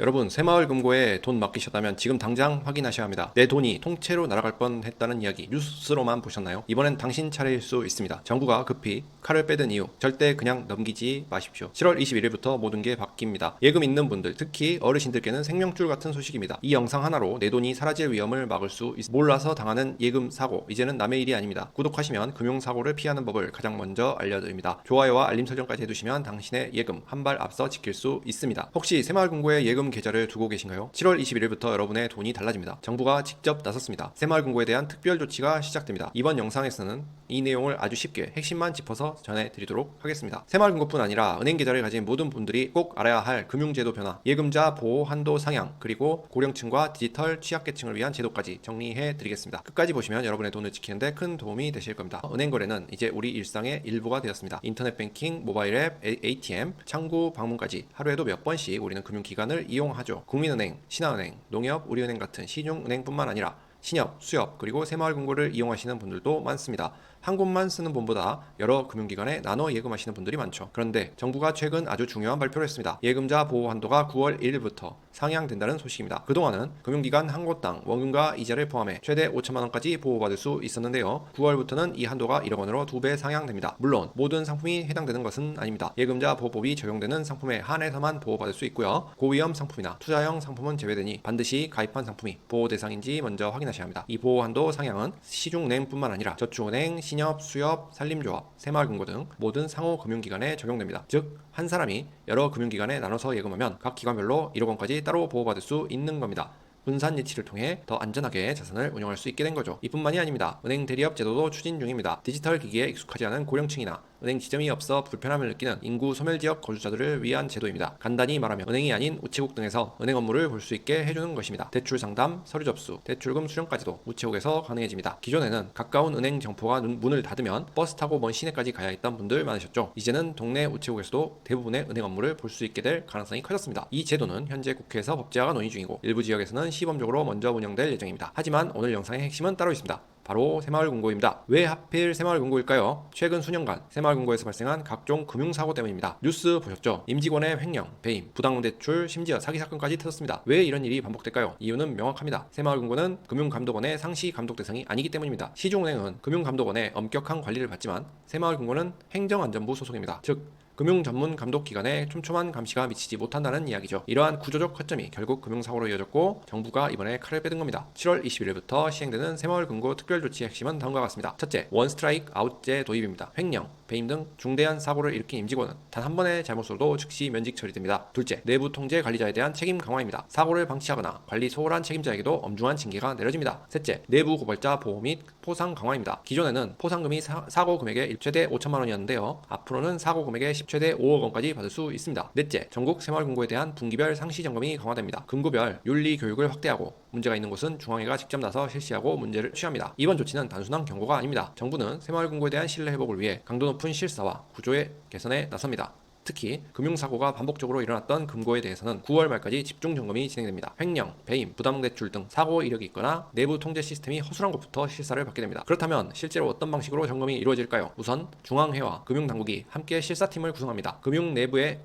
여러분, 새마을금고에 돈 맡기셨다면 지금 당장 확인하셔야 합니다. 내 돈이 통째로 날아갈 뻔했다는 이야기 뉴스로만 보셨나요? 이번엔 당신 차례일 수 있습니다. 정부가 급히 칼을 빼든 이유 절대 그냥 넘기지 마십시오. 7월 21일부터 모든 게 바뀝니다. 예금 있는 분들, 특히 어르신들께는 생명줄 같은 소식입니다. 이 영상 하나로 내 돈이 사라질 위험을 막을 수 있습니다. 몰라서 당하는 예금 사고, 이제는 남의 일이 아닙니다. 구독하시면 금융사고를 피하는 법을 가장 먼저 알려드립니다. 좋아요와 알림 설정까지 해두시면 당신의 예금 한 발 앞서 지킬 수 있습니다. 혹시 새마을금고에 예금 계좌를 두고 계신가요? 7월 21일부터 여러분의 돈이 달라집니다. 정부가 직접 나섰습니다. 새마을금고에 대한 특별 조치가 시작됩니다. 이번 영상에서는 이 내용을 아주 쉽게 핵심만 짚어서 전해드리도록 하겠습니다. 새마을금고뿐 아니라 은행 계좌를 가진 모든 분들이 꼭 알아야 할 금융제도 변화, 예금자 보호 한도 상향, 그리고 고령층과 디지털 취약계층을 위한 제도까지 정리해드리겠습니다. 끝까지 보시면 여러분의 돈을 지키는데 큰 도움이 되실 겁니다. 은행 거래는 이제 우리 일상의 일부가 되었습니다. 인터넷 뱅킹, 모바일 앱, ATM, 창구 방문까지 하루에도 몇 번씩 우리는 금융기관을 이용하죠. 국민은행, 신한은행, 농협, 우리은행 같은 시중은행뿐만 아니라 신협, 수협, 그리고 새마을금고를 이용하시는 분들도 많습니다. 한 곳만 쓰는 분보다 여러 금융기관에 나눠 예금하시는 분들이 많죠. 그런데 정부가 최근 아주 중요한 발표를 했습니다. 예금자 보호 한도가 9월 1일부터 상향된다는 소식입니다. 그동안은 금융기관 한 곳당 원금과 이자를 포함해 최대 5천만 원까지 보호받을 수 있었는데요. 9월부터는 이 한도가 1억 원으로 2배 상향됩니다. 물론 모든 상품이 해당되는 것은 아닙니다. 예금자 보호법이 적용되는 상품에 한해서만 보호받을 수 있고요. 고위험 상품이나 투자형 상품은 제외되니 반드시 가입한 상품이 보호 대상인지 먼저 확인하셔야 합니다. 이 보호 한도 상향은 시중은행뿐만 아니라 저축은행, 신협, 수협, 산림조합, 새마을금고 등 모든 상호 금융기관에 적용됩니다. 즉, 한 사람이 여러 금융기관에 나눠서 예금하면 각 기관별로 1억 원까지 따로 보호받을 수 있는 겁니다. 분산 예치를 통해 더 안전하게 자산을 운영할 수 있게 된 거죠. 이뿐만이 아닙니다. 은행 대리업 제도도 추진 중입니다. 디지털 기기에 익숙하지 않은 고령층이나 은행 지점이 없어 불편함을 느끼는 인구 소멸 지역 거주자들을 위한 제도입니다. 간단히 말하면 은행이 아닌 우체국 등에서 은행 업무를 볼 수 있게 해주는 것입니다. 대출 상담, 서류 접수, 대출금 수령까지도 우체국에서 가능해집니다. 기존에는 가까운 은행 점포가 문을 닫으면 버스 타고 먼 시내까지 가야 했던 분들 많으셨죠. 이제는 동네 우체국에서도 대부분의 은행 업무를 볼 수 있게 될 가능성이 커졌습니다. 이 제도는 현재 국회에서 법제화가 논의 중이고 일부 지역에서는 시범적으로 먼저 운영될 예정입니다. 하지만 오늘 영상의 핵심은 따로 있습니다. 바로 새마을금고입니다. 왜 하필 새마을금고일까요? 최근 수년간 새마을금고에서 발생한 각종 금융사고 때문입니다. 뉴스 보셨죠? 임직원의 횡령, 배임, 부당대출, 심지어 사기 사건까지 터졌습니다. 왜 이런 일이 반복될까요? 이유는 명확합니다. 새마을금고는 금융감독원의 상시 감독 대상이 아니기 때문입니다. 시중은행은 금융감독원의 엄격한 관리를 받지만 새마을금고는 행정안전부 소속입니다. 즉, 금융전문감독기관에 촘촘한 감시가 미치지 못한다는 이야기죠. 이러한 구조적 허점이 결국 금융사고로 이어졌고 정부가 이번에 칼을 빼든 겁니다. 7월 21일부터 시행되는 새마을금고 특별조치의 핵심은 다음과 같습니다. 첫째, 원 스트라이크 아웃제 도입입니다. 횡령, 배임 등 중대한 사고를 일으킨 임직원은 단 한 번의 잘못으로도 즉시 면직 처리됩니다. 둘째, 내부 통제 관리자에 대한 책임 강화입니다. 사고를 방치하거나 관리 소홀한 책임자에게도 엄중한 징계가 내려집니다. 셋째, 내부 고발자 보호 및 포상 강화입니다. 기존에는 포상금이 사고 금액의 최대 5천만 원이었는데요. 앞으로는 사고 금액의 최대 5억 원까지 받을 수 있습니다. 넷째, 전국 새마을금고에 대한 분기별 상시 점검이 강화됩니다. 금고별 윤리 교육을 확대하고 문제가 있는 곳은 중앙회가 직접 나서 실시하고 문제를 취합니다. 이번 조치는 단순한 경고가 아닙니다. 정부는 새마을금고에 대한 신뢰 회복을 위해 강도 높은 실사와 구조의 개선에 나섭니다. 특히 금융사고가 반복적으로 일어났던 금고에 대해서는 9월 말까지 집중 점검이 진행됩니다. 횡령, 배임, 부당대출 등 사고 이력이 있거나 내부 통제 시스템이 허술한 곳부터 실사를 받게 됩니다. 그렇다면 실제로 어떤 방식으로 점검이 이루어질까요? 우선 중앙회와 금융당국이 함께 실사팀을 구성합니다. 금융 내부의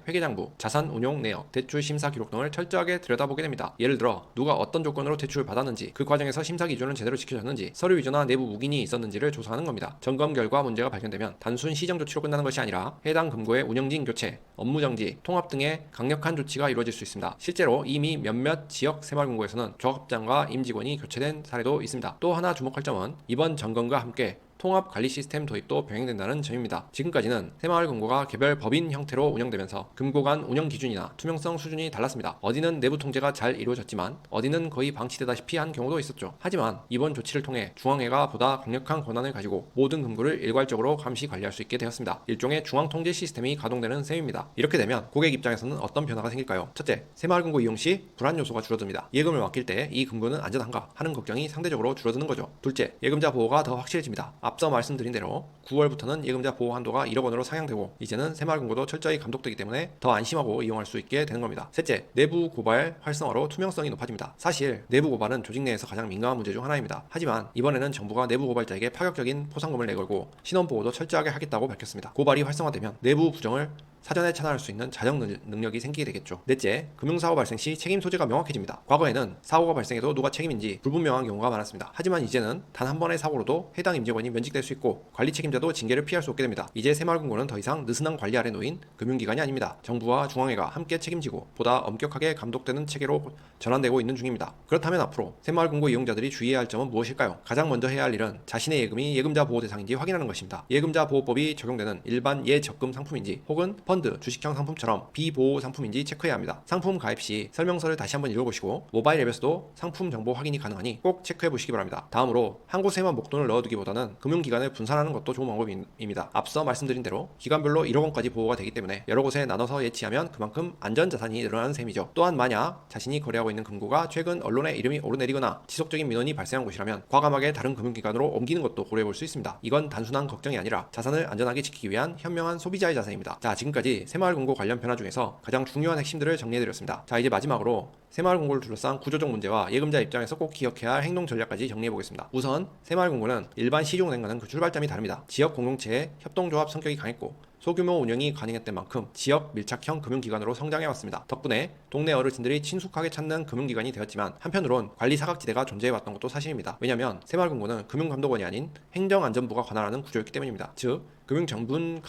회계장부, 자산운용 내역, 대출 심사 기록 등을 철저하게 들여다보게 됩니다. 예를 들어 누가 어떤 조건으로 대출을 받았는지, 그 과정에서 심사 기준은 제대로 지켜졌는지, 서류 위조나 내부 묵인이 있었는지를 조사하는 겁니다. 점검 결과 문제가 발견되면 단순 시정 조치로 끝나는 것이 아니라 해당 금고의 운영진 교체, 업무 정지, 통합 등의 강력한 조치가 이루어질 수 있습니다. 실제로 이미 몇몇 지역 새마을금고에서는 조합장과 임직원이 교체된 사례도 있습니다. 또 하나 주목할 점은 이번 점검과 함께 통합 관리 시스템 도입도 병행된다는 점입니다. 지금까지는 새마을금고가 개별 법인 형태로 운영되면서 금고 간 운영 기준이나 투명성 수준이 달랐습니다. 어디는 내부 통제가 잘 이루어졌지만 어디는 거의 방치되다시피 한 경우도 있었죠. 하지만 이번 조치를 통해 중앙회가 보다 강력한 권한을 가지고 모든 금고를 일괄적으로 감시 관리할 수 있게 되었습니다. 일종의 중앙 통제 시스템이 가동되는 셈입니다. 이렇게 되면 고객 입장에서는 어떤 변화가 생길까요? 첫째, 새마을금고 이용 시 불안 요소가 줄어듭니다. 예금을 맡길 때 이 금고는 안전한가 하는 걱정이 상대적으로 줄어드는 거죠. 둘째, 예금자 보호가 더 확실해집니다. 앞서 말씀드린 대로 9월부터는 예금자 보호 한도가 1억 원으로 상향되고 이제는 새마을금고도 철저히 감독되기 때문에 더 안심하고 이용할 수 있게 되는 겁니다. 셋째, 내부 고발 활성화로 투명성이 높아집니다. 사실 내부 고발은 조직 내에서 가장 민감한 문제 중 하나입니다. 하지만 이번에는 정부가 내부 고발자에게 파격적인 포상금을 내걸고 신원보호도 철저하게 하겠다고 밝혔습니다. 고발이 활성화되면 내부 부정을 사전에 차단할 수 있는 자정 능력이 생기게 되겠죠. 넷째, 금융사고 발생 시 책임 소재가 명확해집니다. 과거에는 사고가 발생해도 누가 책임인지 불분명한 경우가 많았습니다. 하지만 이제는 단 한 번의 사고로도 해당 임직원이 면직될 수 있고 관리 책임자도 징계를 피할 수 없게 됩니다. 이제 새마을금고는 더 이상 느슨한 관리 아래 놓인 금융기관이 아닙니다. 정부와 중앙회가 함께 책임지고 보다 엄격하게 감독되는 체계로 전환되고 있는 중입니다. 그렇다면 앞으로 새마을금고 이용자들이 주의해야 할 점은 무엇일까요? 가장 먼저 해야 할 일은 자신의 예금이 예금자 보호 대상인지 확인하는 것입니다. 예금자 보호법이 적용되는 일반 예적금 상품인지 혹은 펀드, 주식형 상품처럼 비보호 상품인지 체크해야 합니다. 상품 가입 시 설명서를 다시 한번 읽어보시고 모바일 앱에서도 상품 정보 확인이 가능하니 꼭 체크해 보시기 바랍니다. 다음으로 한 곳에만 목돈을 넣어두기보다는 금융기관을 분산하는 것도 좋은 방법입니다. 앞서 말씀드린 대로 기관별로 1억 원까지 보호가 되기 때문에 여러 곳에 나눠서 예치하면 그만큼 안전자산이 늘어나는 셈이죠. 또한 만약 자신이 거래하고 있는 금고가 최근 언론에 이름이 오르내리거나 지속적인 민원이 발생한 곳이라면 과감하게 다른 금융기관으로 옮기는 것도 고려해 볼 수 있습니다. 이건 단순한 걱정이 아니라 자산을 안전하게 지키기 위한 현명한 소비자의 자세입니다. 자, 지금까지 새마을금고 관련 변화 중에서 가장 중요한 핵심들을 정리해드렸습니다. 자, 이제 마지막으로 새마을금고를 둘러싼 구조적 문제와 예금자 입장에서 꼭 기억해야 할 행동 전략까지 정리해보겠습니다. 우선 새마을금고는 일반 시중은행과는 그 출발점이 다릅니다. 지역 공동체의 협동조합 성격이 강했고 소규모 운영이 가능했던 만큼 지역 밀착형 금융기관으로 성장해왔습니다. 덕분에 동네 어르신들이 친숙하게 찾는 금융기관이 되었지만 한편으론 관리 사각지대가 존재해왔던 것도 사실입니다. 왜냐하면 새마을금고는 금융감독원이 아닌 행정안전부가 관할하는 구조였기 때문입니다. 즉 금융정분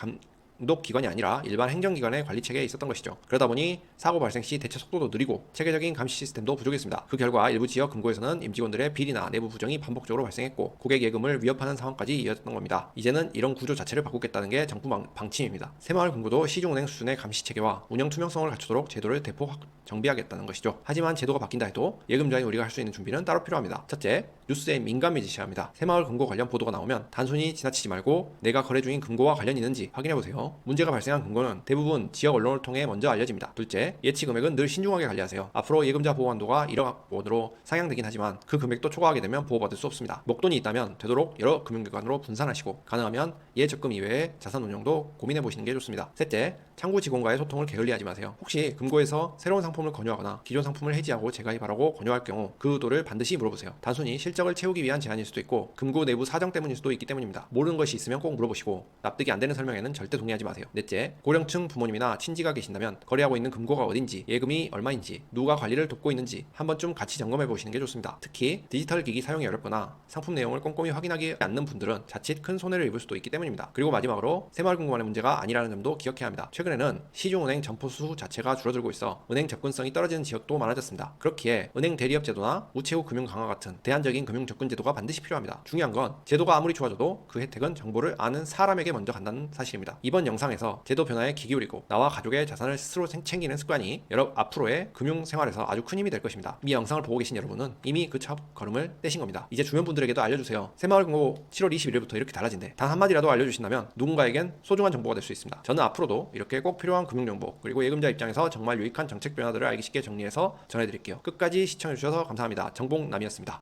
감독기관이 아니라 일반 행정기관의 관리체계에 있었던 것이죠. 그러다 보니 사고 발생 시 대처 속도도 느리고 체계적인 감시 시스템도 부족했습니다. 그 결과 일부 지역 금고에서는 임직원들의 비리나 내부 부정이 반복적으로 발생했고 고객 예금을 위협하는 상황까지 이어졌던 겁니다. 이제는 이런 구조 자체를 바꾸겠다는 게 정부 방침입니다. 새마을금고도 시중은행 수준의 감시 체계와 운영 투명성을 갖추도록 제도를 대폭 정비하겠다는 것이죠. 하지만 제도가 바뀐다 해도 예금자인 우리가 할 수 있는 준비는 따로 필요합니다. 첫째, 뉴스에 민감해지셔야 합니다. 새마을금고 관련 보도가 나오면 단순히 지나치지 말고 내가 거래 중인 금고와 관련이 있는지 확인해보세요. 문제가 발생한 금고는 대부분 지역 언론을 통해 먼저 알려집니다. 둘째, 예치 금액은 늘 신중하게 관리하세요. 앞으로 예금자 보호 한도가 1억 원으로 상향되긴 하지만 그 금액도 초과하게 되면 보호받을 수 없습니다. 목돈이 있다면 되도록 여러 금융기관으로 분산하시고 가능하면 예적금 이외의 자산 운용도 고민해보시는 게 좋습니다. 셋째, 창구 직원과의 소통을 게을리하지 마세요. 혹시 금고에서 새로운 상품을 권유하거나 기존 상품을 해지하고 재가입하라고 권유할 경우 그 의도를 반드시 물어보세요. 단순히 실적을 채우기 위한 제안일 수도 있고 금고 내부 사정 때문일 수도 있기 때문입니다. 모르는 것이 있으면 꼭 물어보시고 납득이 안 되는 설명에는 절대 동의하지 마세요. 넷째, 고령층 부모님이나 친지가 계신다면 거래하고 있는 금고가 어딘지, 예금이 얼마인지, 누가 관리를 돕고 있는지 한 번쯤 같이 점검해 보시는 게 좋습니다. 특히 디지털 기기 사용이 어렵거나 상품 내용을 꼼꼼히 확인하지 않는 분들은 자칫 큰 손해를 입을 수도 있기 때문입니다. 그리고 마지막으로 새마을금고만의 문제가 아니라는 점도 기억해야 합니다. 최근에는 시중은행 점포 수 자체가 줄어들고 있어 은행 접근성이 떨어지는 지역도 많아졌습니다. 그렇기에 은행 대리업 제도나 우체국 금융 강화 같은 대안적인 금융 접근 제도가 반드시 필요합니다. 중요한 건 제도가 아무리 좋아져도 그 혜택은 정보를 아는 사람에게 먼저 간다는 사실입니다. 이번 영상에서 제도 변화에 귀 기울이고 나와 가족의 자산을 스스로 챙기는 습관이 앞으로의 금융 생활에서 아주 큰 힘이 될 것입니다. 이 영상을 보고 계신 여러분은 이미 그 첫 걸음을 떼신 겁니다. 이제 주변 분들에게도 알려주세요. 새마을금고 7월 21일부터 이렇게 달라진대. 단 한마디라도 알려주신다면 누군가에겐 소중한 정보가 될 수 있습니다. 저는 앞으로도 이렇게 꼭 필요한 금융정보 그리고 예금자 입장에서 정말 유익한 정책 변화들을 알기 쉽게 정리해서 전해드릴게요. 끝까지 시청해주셔서 감사합니다. 정봉남이었습니다.